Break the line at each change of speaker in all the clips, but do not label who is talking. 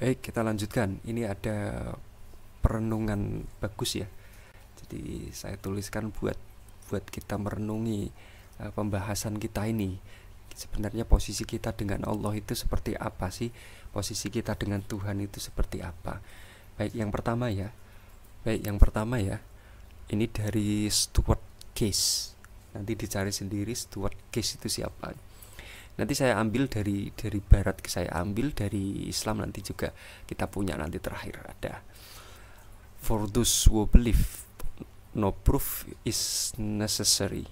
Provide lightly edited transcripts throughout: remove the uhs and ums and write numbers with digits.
Baik, kita lanjutkan. Ini ada perenungan bagus ya. Jadi saya tuliskan buat buat kita merenungi pembahasan kita ini. Sebenarnya posisi kita dengan Allah itu seperti apa sih? Posisi kita dengan Tuhan itu seperti apa? Baik, yang pertama ya. Ini dari Stuart Case. Nanti dicari sendiri Stuart Case itu siapa. Nanti saya ambil dari barat, saya ambil dari Islam, nanti juga kita punya nanti terakhir ada. For those who believe, no proof is necessary.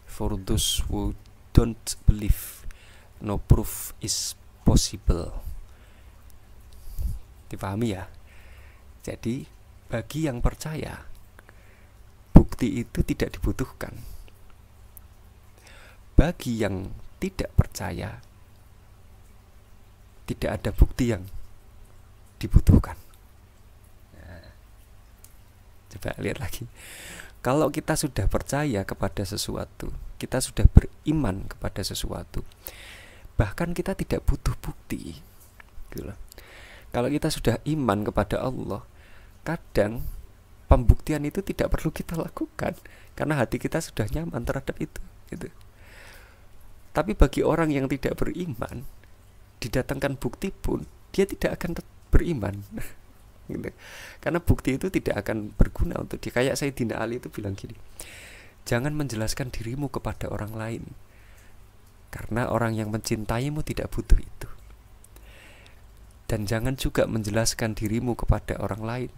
For those who don't believe, no proof is possible. Dipahami ya? Jadi bagi yang percaya, bukti itu tidak dibutuhkan. Bagi yang tidak percaya, tidak ada bukti yang dibutuhkan. Nah, coba lihat lagi. Kalau kita sudah percaya kepada sesuatu, kita sudah beriman kepada sesuatu, bahkan kita tidak butuh bukti. Gitu. Kalau kita sudah iman kepada Allah, kadang pembuktian itu tidak perlu kita lakukan karena hati kita sudah nyaman terhadap itu. Gitu. Tapi bagi orang yang tidak beriman, didatangkan bukti pun dia tidak akan beriman. Gitu. Karena bukti itu tidak akan berguna untuk dia. Kayak Sayyidina Ali itu bilang gini, jangan menjelaskan dirimu kepada orang lain, karena orang yang mencintaimu tidak butuh itu. Dan jangan juga menjelaskan dirimu kepada orang lain,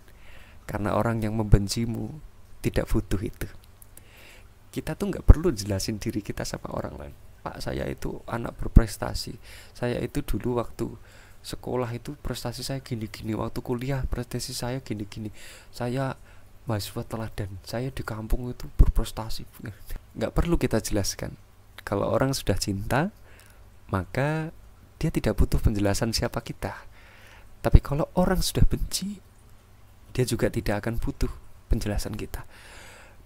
karena orang yang membencimu tidak butuh itu. Kita tuh gak perlu jelasin diri kita sama orang lain. Pak, saya itu anak berprestasi, saya itu dulu waktu sekolah itu prestasi saya gini-gini, waktu kuliah prestasi saya gini-gini, saya mahasiswa teladan, saya di kampung itu berprestasi. Gak perlu kita jelaskan. Kalau orang sudah cinta, maka dia tidak butuh penjelasan siapa kita. Tapi kalau orang sudah benci, dia juga tidak akan butuh penjelasan kita.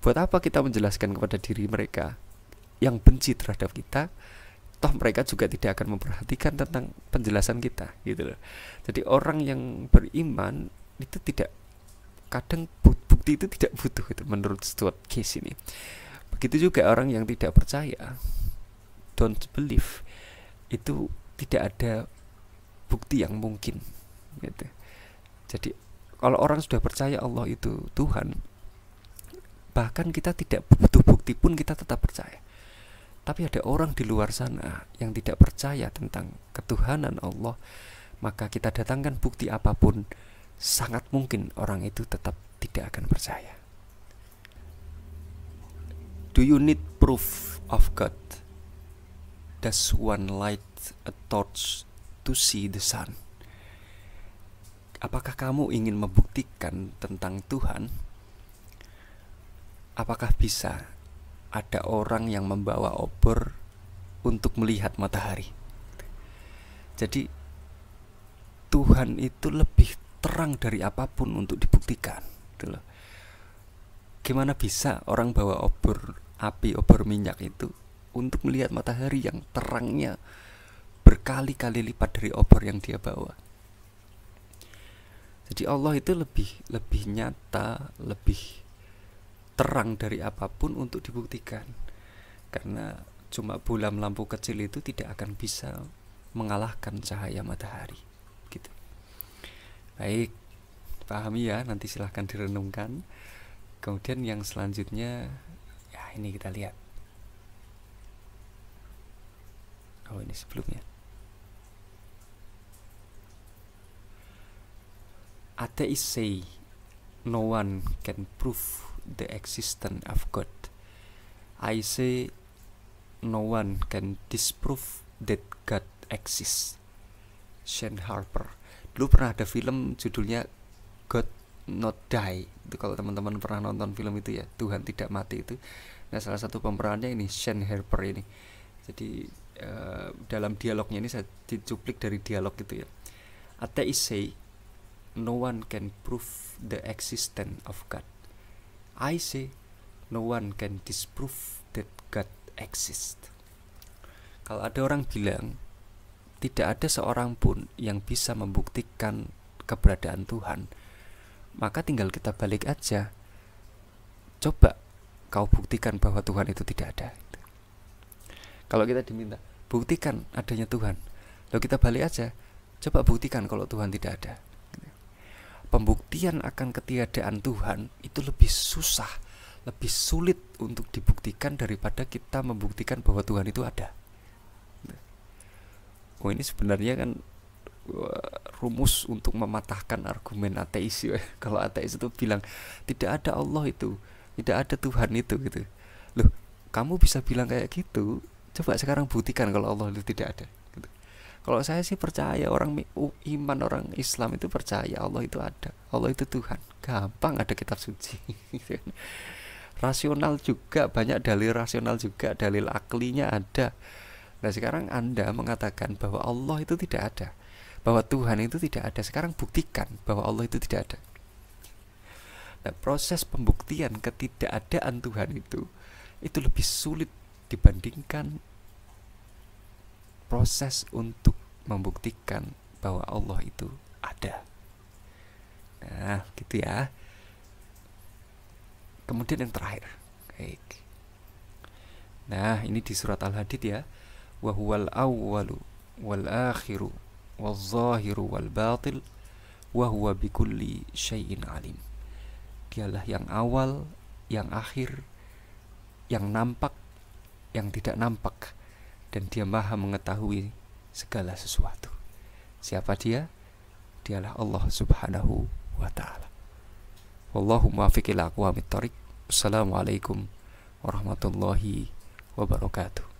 Buat apa kita menjelaskan kepada diri mereka yang benci terhadap kita? Toh mereka juga tidak akan memperhatikan tentang penjelasan kita, gitu loh. Jadi orang yang beriman itu tidak, kadang bukti itu tidak butuh, itu menurut Stuart Case ini. Begitu juga orang yang tidak percaya, don't believe, itu tidak ada bukti yang mungkin, gitu. Jadi kalau orang sudah percaya Allah itu Tuhan, bahkan kita tidak butuh bukti pun kita tetap percaya. Tapi ada orang di luar sana yang tidak percaya tentang ketuhanan Allah, maka kita datangkan bukti apapun, sangat mungkin orang itu tetap tidak akan percaya. Do you need proof of God? Does one light a torch to see the sun? Apakah kamu ingin membuktikan tentang Tuhan? Apakah bisa ada orang yang membawa obor untuk melihat matahari? Jadi Tuhan itu lebih terang dari apapun untuk dibuktikan, gitu loh. Gimana bisa orang bawa obor api, obor minyak itu untuk melihat matahari yang terangnya berkali-kali lipat dari obor yang dia bawa? Jadi Allah itu lebih nyata, lebih terang dari apapun untuk dibuktikan. Karena cuma bolam lampu kecil itu tidak akan bisa mengalahkan cahaya matahari, gitu. Baik, pahami ya, nanti silahkan direnungkan. Kemudian yang selanjutnya, ya ini kita lihat. Oh, ini sebelumnya. Atheists say no one can prove the existence of God. I say no one can disprove that God exists. Shane Harper. Dulu pernah ada film judulnya God Not Die. Itu kalau teman-teman pernah nonton film itu ya, Tuhan Tidak Mati itu. Nah, salah satu pemerannya ini Shane Harper ini. Jadi dalam dialognya ini saya dicuplik dari dialog itu ya. Atheists say no one can prove the existence of God. I say no one can disprove that God exists. Kalau ada orang bilang tidak ada seorang pun yang bisa membuktikan keberadaan Tuhan, maka tinggal kita balik aja. Coba kau buktikan bahwa Tuhan itu tidak ada. Kalau kita diminta buktikan adanya Tuhan, lalu kita balik aja, coba buktikan kalau Tuhan tidak ada. Pembuktian akan ketiadaan Tuhan itu lebih susah, lebih sulit untuk dibuktikan daripada kita membuktikan bahwa Tuhan itu ada. Oh, ini sebenarnya kan rumus untuk mematahkan argumen ateis ya. Kalau ateis itu bilang tidak ada Allah itu, tidak ada Tuhan itu gitu. Loh, kamu bisa bilang kayak gitu, coba sekarang buktikan kalau Allah itu tidak ada gitu. Kalau saya sih percaya, orang iman, orang Islam itu percaya Allah itu ada, Allah itu Tuhan. Gampang, ada kitab suci. Rasional juga, banyak dalil rasional juga, dalil aklinya ada. Nah sekarang Anda mengatakan bahwa Allah itu tidak ada, bahwa Tuhan itu tidak ada. Sekarang buktikan bahwa Allah itu tidak ada. Nah proses pembuktian ketidakadaan Tuhan itu lebih sulit dibandingkan proses untuk membuktikan bahwa Allah itu ada. Nah gitu ya. Kemudian yang terakhir, baik. Nah ini di surat Al-Hadid ya. Wa huwal awwalu wal akhiru wal zahiru wal batil wa huwa bikulli syai'in alim. Dialah yang awal, yang akhir, yang nampak, yang tidak nampak, dan dia maha mengetahui segala sesuatu. Siapa dia? Dialah Allah subhanahu wa ta'ala. Wallahu muwaffiq ila aqwamit thoriq. Assalamualaikum warahmatullahi wabarakatuh.